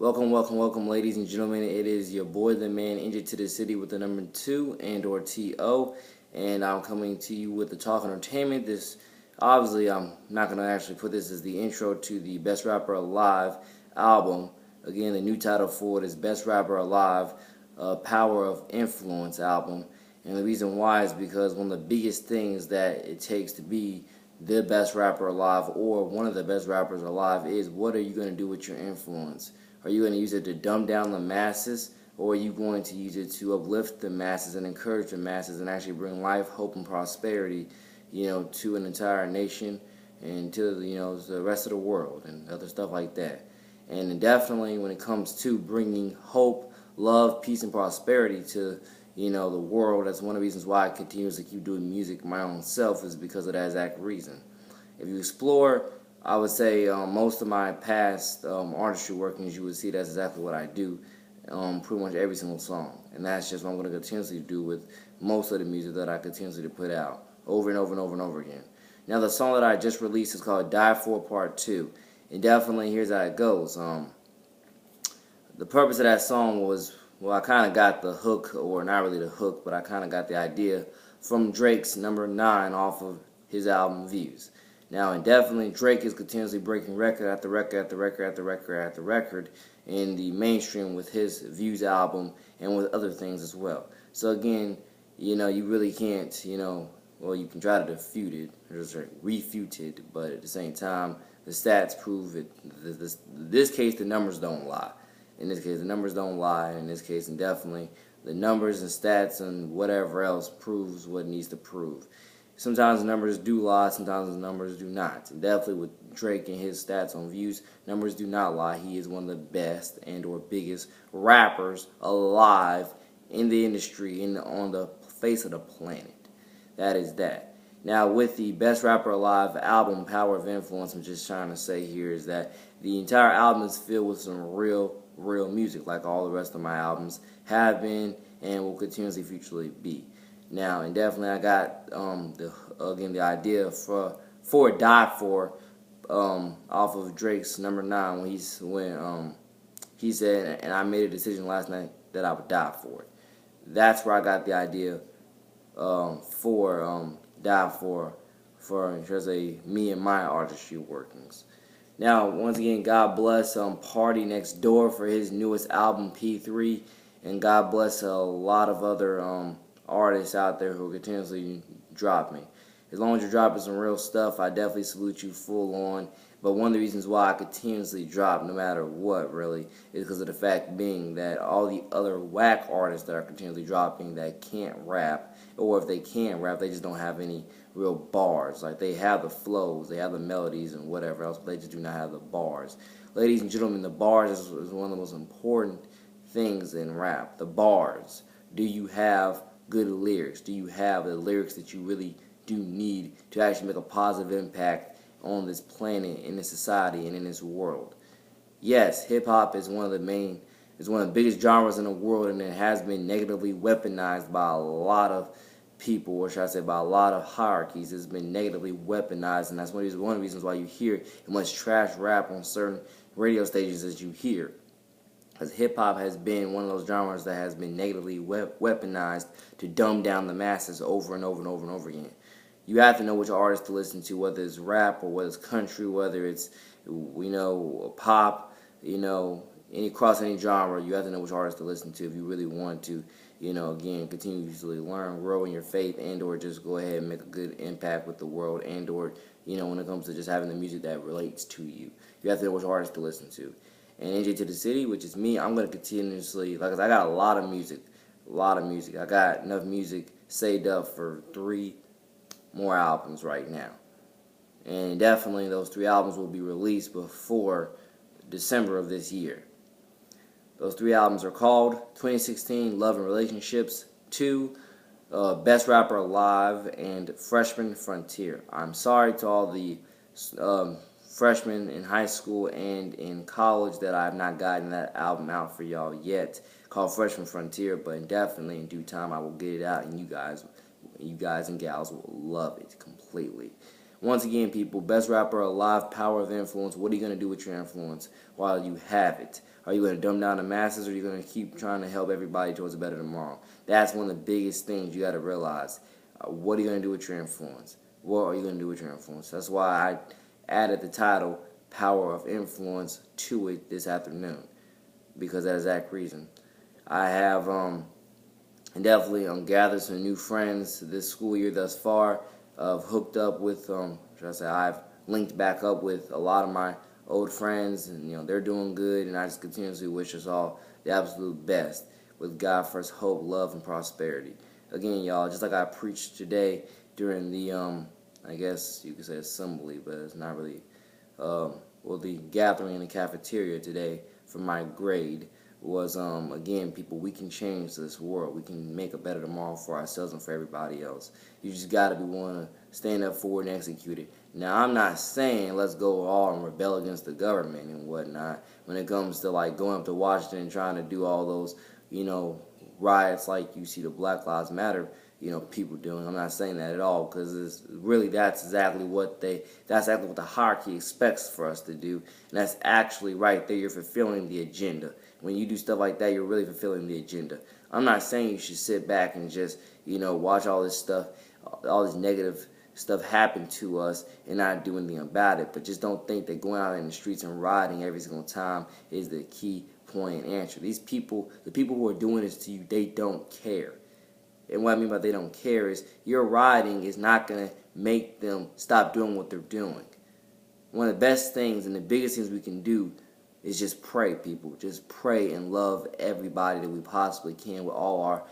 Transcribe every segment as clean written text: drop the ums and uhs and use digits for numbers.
Welcome, ladies and gentlemen. It is your boy, the man, injured to the city with the number 2 and or TO, and I'm coming to you with the Talk Entertainment. This, obviously, I'm not going to actually put this as the intro to the Best Rapper Alive album. Again, the new title for it is Best Rapper Alive, Power of Influence album. And the reason why is because one of the biggest things that it takes to be the best rapper alive or one of the best rappers alive is, what are you going to do with your influence? Are you going to use it to dumb down the masses, or are you going to use it to uplift the masses and encourage the masses and actually bring life, hope, and prosperity, to an entire nation and to, the rest of the world and other stuff like that? And definitely when it comes to bringing hope, love, peace, and prosperity to, the world, that's one of the reasons why I continuously keep doing music my own self, is because of that exact reason. If you explore, I would say, most of my past artistry workings, you would see that's exactly what I do, pretty much every single song. And that's just what I'm going to continuously do with most of the music that I continuously put out over and over and over and over again. Now, the song that I just released is called Die For Part 2. And definitely, here's how it goes. The purpose of that song was, well, I kind of got the hook, or not really the hook, but I kind of got the idea from Drake's number 9 off of his album Views. Now, and definitely, Drake is continuously breaking record after record after record after record after record in the mainstream with his Views album and with other things as well. So again, you really can't, well, you can try to refute it, or just refute it, but at the same time, the stats prove it. In this case, the numbers don't lie. In this case, the numbers don't lie. In this case, and definitely, the numbers and stats and whatever else proves what it needs to prove. Sometimes the numbers do lie, sometimes the numbers do not. And definitely with Drake and his stats on Views, numbers do not lie. He is one of the best and or biggest rappers alive in the industry and on the face of the planet. That is that. Now, with the Best Rapper Alive album, Power of Influence, I'm just trying to say here is that the entire album is filled with some real music, like all the rest of my albums have been and will continuously futurely be. Now, and definitely I got the idea for Die For off of Drake's number 9 when he said, and I made a decision last night that I would die for it. That's where I got the idea for Die For just me and my artistry workings. Now, once again, God bless Party Next Door for his newest album, pt3, and God bless a lot of other artists out there who continuously drop me. As long as you're dropping some real stuff, I definitely salute you full on. But one of the reasons why I continuously drop no matter what, really, is because of the fact being that all the other whack artists that are continuously dropping that can't rap, or if they can rap, they just don't have any real bars. Like, they have the flows, they have the melodies and whatever else, but they just do not have the bars. Ladies and gentlemen, the bars is one of the most important things in rap. The bars. Do you have good lyrics? Do you have the lyrics that you really do need to actually make a positive impact on this planet, in this society, and in this world? Yes, hip-hop is one of the biggest genres in the world, and it has been negatively weaponized by a lot of people, or should I say by a lot of hierarchies. It's been negatively weaponized, and that's one of the reasons why you hear as much trash rap on certain radio stations as you hear. Because hip-hop has been one of those genres that has been negatively weaponized to dumb down the masses over and over and over and over again. You have to know which artist to listen to, whether it's rap or whether it's country, whether it's, pop, across any genre. You have to know which artist to listen to if you really want to, again, continuously learn, grow in your faith, and or just go ahead and make a good impact with the world, and or, when it comes to just having the music that relates to you. You have to know which artist to listen to. And NJ to the City, which is me, I'm going to continuously, I got a lot of music. I got enough music saved up for 3 more albums right now. And definitely those 3 albums will be released before December of this year. Those 3 albums are called 2016 Love and Relationships, 2, Best Rapper Alive, and Freshman Frontier. I'm sorry to all the freshmen in high school and in college that I have not gotten that album out for y'all yet, called Freshman Frontier, but definitely in due time I will get it out, and you guys and gals will love it completely. Once again, people, best rapper alive, power of influence. What are you going to do with your influence while you have it? Are you going to dumb down the masses, or are you going to keep trying to help everybody towards a better tomorrow? That's one of the biggest things you got to realize. What are you going to do with your influence? What are you going to do with your influence? That's why I added the title, Power of Influence, to it this afternoon, because of that exact reason. I have definitely gathered some new friends this school year thus far. I've hooked up with, I've linked back up with a lot of my old friends, and they're doing good, and I just continuously wish us all the absolute best with God first, hope, love, and prosperity. Again, y'all, just like I preached today during the, I guess you could say assembly, but it's not really, the gathering in the cafeteria today for my grade was, again, people, we can change this world. We can make a better tomorrow for ourselves and for everybody else. You just got to be willing to stand up for it and execute it. Now, I'm not saying let's go all and rebel against the government and whatnot when it comes to, like, going up to Washington and trying to do all those, riots like you see the Black Lives Matter, people doing. I'm not saying that at all, because it's really that's exactly what the hierarchy expects for us to do, and that's actually right there. You're fulfilling the agenda. When you do stuff like that, you're really fulfilling the agenda. I'm not saying you should sit back and just watch all this stuff, all this negative stuff happen to us and not do anything about it. But just don't think that going out in the streets and rioting every single time is the key point and answer. These people, the people who are doing this to you, they don't care. And what I mean by they don't care is your rioting is not going to make them stop doing what they're doing. One of the best things and the biggest things we can do is just pray, people. Just pray and love everybody that we possibly can with all our,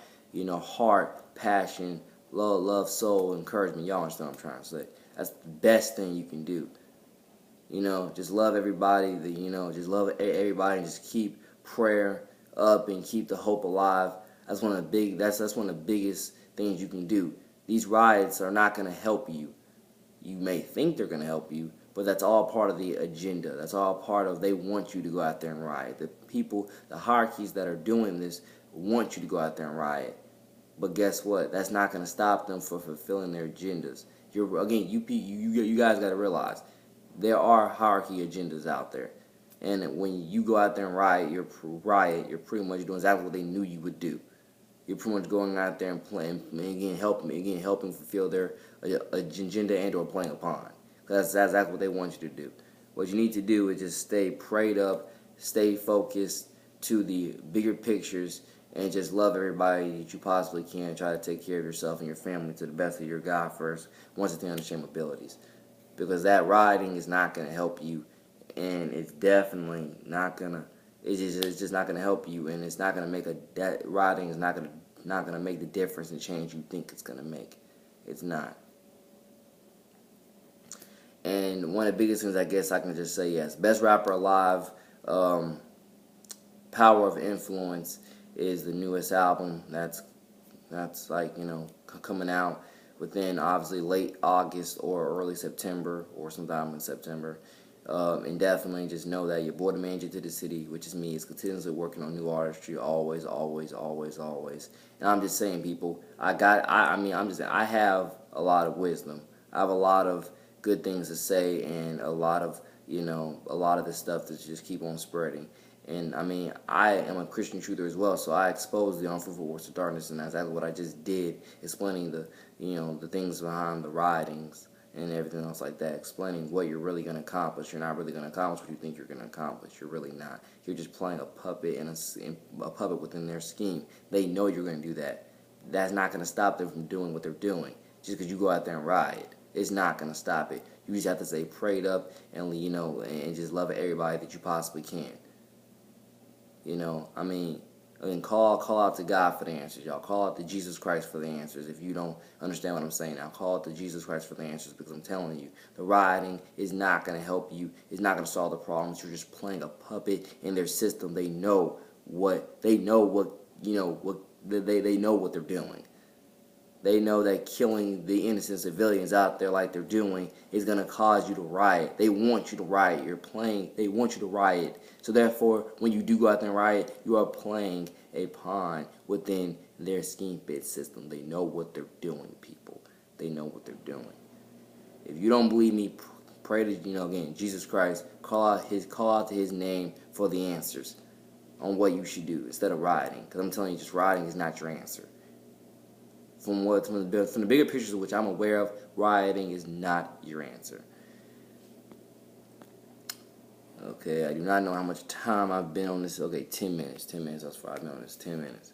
heart, passion, love, soul, encouragement. Y'all understand what I'm trying to say. That's the best thing you can do. Just love everybody. Just love everybody and just keep prayer up and keep the hope alive. That's one of the biggest things you can do. These riots are not going to help you. You may think they're going to help you, but that's all part of the agenda. That's all part of, they want you to go out there and riot. The people, the hierarchies that are doing this want you to go out there and riot. But guess what? That's not going to stop them from fulfilling their agendas. You guys got to realize there are hierarchy agendas out there. And when you go out there and riot, you're pretty much doing exactly what they knew you would do. You're pretty much going out there and playing, helping fulfill their agenda and or playing upon. That's exactly what they want you to do. What you need to do is just stay prayed up, stay focused to the bigger pictures, and just love everybody that you possibly can. Try to take care of yourself and your family to the best of your God first, once it's understand abilities. Because that rioting is not going to help you, and it's definitely not going to, it's just not going to help you, and it's not going to make that rioting is not going to make the difference and change you think it's going to make. It's not. And one of the biggest things I guess I can just say, yes, best rapper alive, Power of Influence is the newest album that's like, coming out within obviously late August or early September or sometime in September. And definitely just know that your boy the manager to the city, which is me, is continuously working on new artistry, always. And I'm just saying, people, I have a lot of wisdom. I have a lot of good things to say, and a lot of the stuff to just keep on spreading. And I am a Christian truther as well, so I expose the unfruitful works of darkness, and that's exactly what I just did, explaining the things behind the riotings and everything else like that, explaining what you're really going to accomplish. You're not really going to accomplish what you think you're going to accomplish. You're really not. You're just playing a puppet and a puppet within their scheme. They know you're going to do that. That's not going to stop them from doing what they're doing. Just because you go out there and riot, it's not going to stop it. You just have to stay prayed up and and just love everybody that you possibly can. Call out to God for the answers, y'all. Call out to Jesus Christ for the answers. If you don't understand what I'm saying now, call out to Jesus Christ for the answers, because I'm telling you, the rioting is not going to help you. It's not going to solve the problems. You're just playing a puppet in their system. They know what they're doing. They know that killing the innocent civilians out there like they're doing is going to cause you to riot. They want you to riot. They want you to riot. So therefore, when you do go out there and riot, you are playing a pawn within their scheme fit system. They know what they're doing, people. They know what they're doing. If you don't believe me, pray to, again, Jesus Christ. Call out to His name for the answers on what you should do instead of rioting. Because I'm telling you, just rioting is not your answer. From the bigger pictures of which I'm aware of, rioting is not your answer. Okay, I do not know how much time I've been on this. Okay, 10 minutes. 10 minutes, that's 5 minutes. 10 minutes.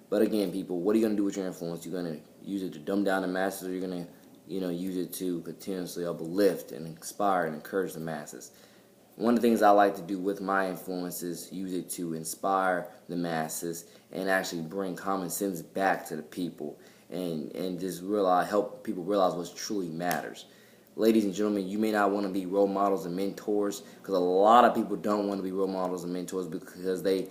But again, people, what are you going to do with your influence? You're going to use it to dumb down the masses, or you're going to, use it to continuously uplift and inspire and encourage the masses? One of the things I like to do with my influence is use it to inspire the masses and actually bring common sense back to the people and just help people realize what truly matters. Ladies and gentlemen, you may not want to be role models and mentors, because a lot of people don't want to be role models and mentors because they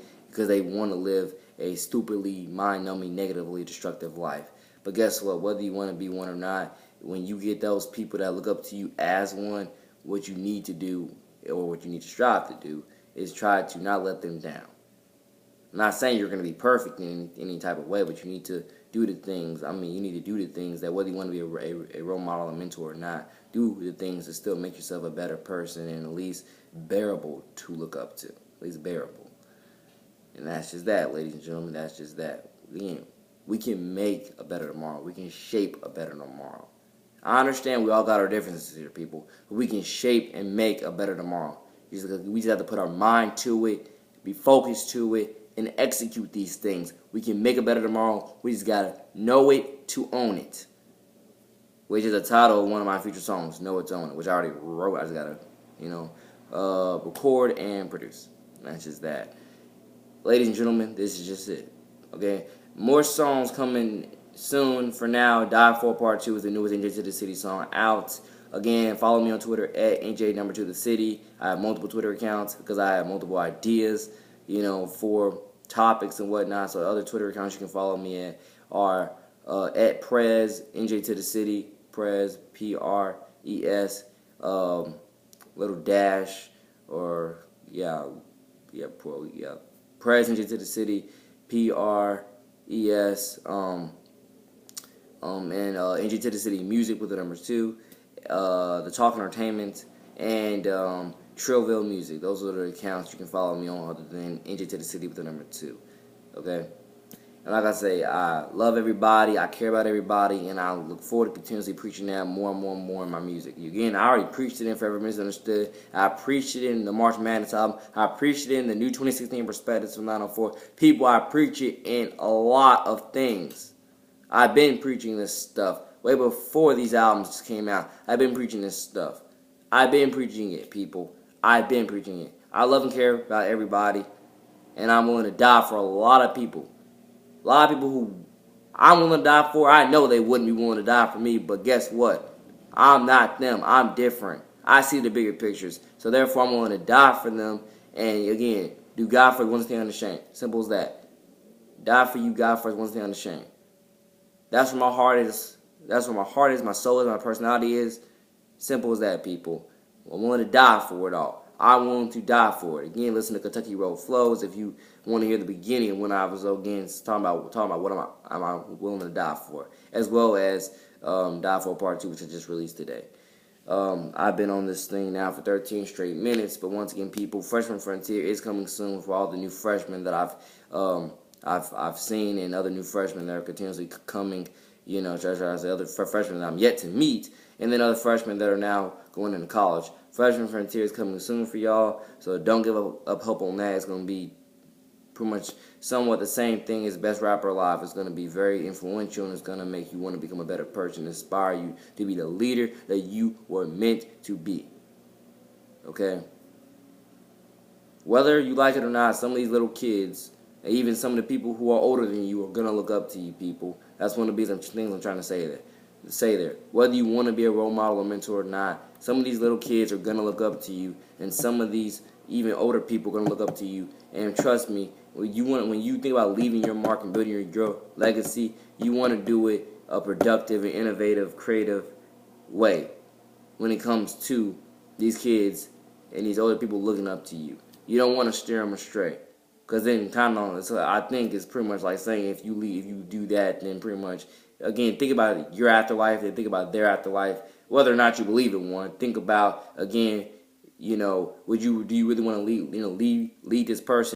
want to live a stupidly, mind-numbing, negatively destructive life. But guess what? Whether you want to be one or not, when you get those people that look up to you as one, what you need to do, or what you need to strive to do, is try to not let them down. I'm not saying you're going to be perfect in any type of way, but you need to do the things. You need to do the things that, whether you want to be a role model, a mentor or not, do the things that still make yourself a better person and at least bearable to look up to. At least bearable. And that's just that, ladies and gentlemen. That's just that. Again, we can make a better tomorrow. We can shape a better tomorrow. I understand we all got our differences here, people, but we can shape and make a better tomorrow. We just have to put our mind to it, be focused to it, and execute these things. We can make a better tomorrow. We just got to know it to own it, which is the title of one of my future songs, Know It to Own It, which I already wrote. I just got to, record and produce. That's just that. Ladies and gentlemen, this is just it. Okay? More songs coming soon. For now, Die For Part 2 is the newest NJ to the City song out. Again, follow me on Twitter at NJ2TheCity. I have multiple Twitter accounts because I have multiple ideas, for topics and whatnot. So other Twitter accounts you can follow me at are at Prez, NJ to the City, Prez, P-R-E-S, little dash, or, Prez, NJ to the City, P-R-E-S, and NJ to the City Music with the numbers 2, the Talk Entertainment, and Trillville Music. Those are the accounts you can follow me on other than NJ to the City with the number 2. Okay? And like I say, I love everybody, I care about everybody, and I look forward to continuously preaching that more and more and more in my music. Again, I already preached it in Forever Misunderstood. I preached it in the March Madness album. I preached it in the new 2016 Perspectives from 904. People, I preach it in a lot of things. I've been preaching this stuff way before these albums came out. I've been preaching this stuff. I've been preaching it, people. I've been preaching it. I love and care about everybody, and I'm willing to die for a lot of people. A lot of people who I'm willing to die for, I know they wouldn't be willing to die for me, but guess what? I'm not them. I'm different. I see the bigger pictures, so therefore I'm willing to die for them, and again, do God first, one thing unashamed. Simple as that. Die for you, God first, one thing unashamed. That's where my heart is. That's where my heart is, my soul is, my personality is. Simple as that, people. I'm willing to die for it all. I'm willing to die for it. Again, listen to Kentucky Road Flows if you want to hear the beginning when I was again talking about what am I willing to die for, as well as Die For Part 2, which I just released today. I've been on this thing now for 13 straight minutes, but once again, people, Freshman Frontier is coming soon for all the new freshmen that I've seen, and other new freshmen that are continuously coming. Other freshmen that I'm yet to meet, and then other freshmen that are now going into college. Freshman Frontier is coming soon for y'all, so don't give up hope on that. It's going to be pretty much somewhat the same thing as Best Rapper Alive. It's going to be very influential, and it's going to make you want to become a better person, inspire you to be the leader that you were meant to be. Okay? Whether you like it or not, some of these little kids, and even some of the people who are older than you, are going to look up to you, people. That's one of the things I'm trying to say there. Whether you want to be a role model or mentor or not, some of these little kids are going to look up to you, and some of these even older people are going to look up to you. And trust me, when you think about leaving your mark and building your legacy, you want to do it a productive and innovative, creative way when it comes to these kids and these older people looking up to you. You don't want to steer them astray. Because then I think it's pretty much like saying if you do that, then pretty much, again, think about your afterlife and think about their afterlife. whether or not you believe in one, think about again, do you really want to lead this person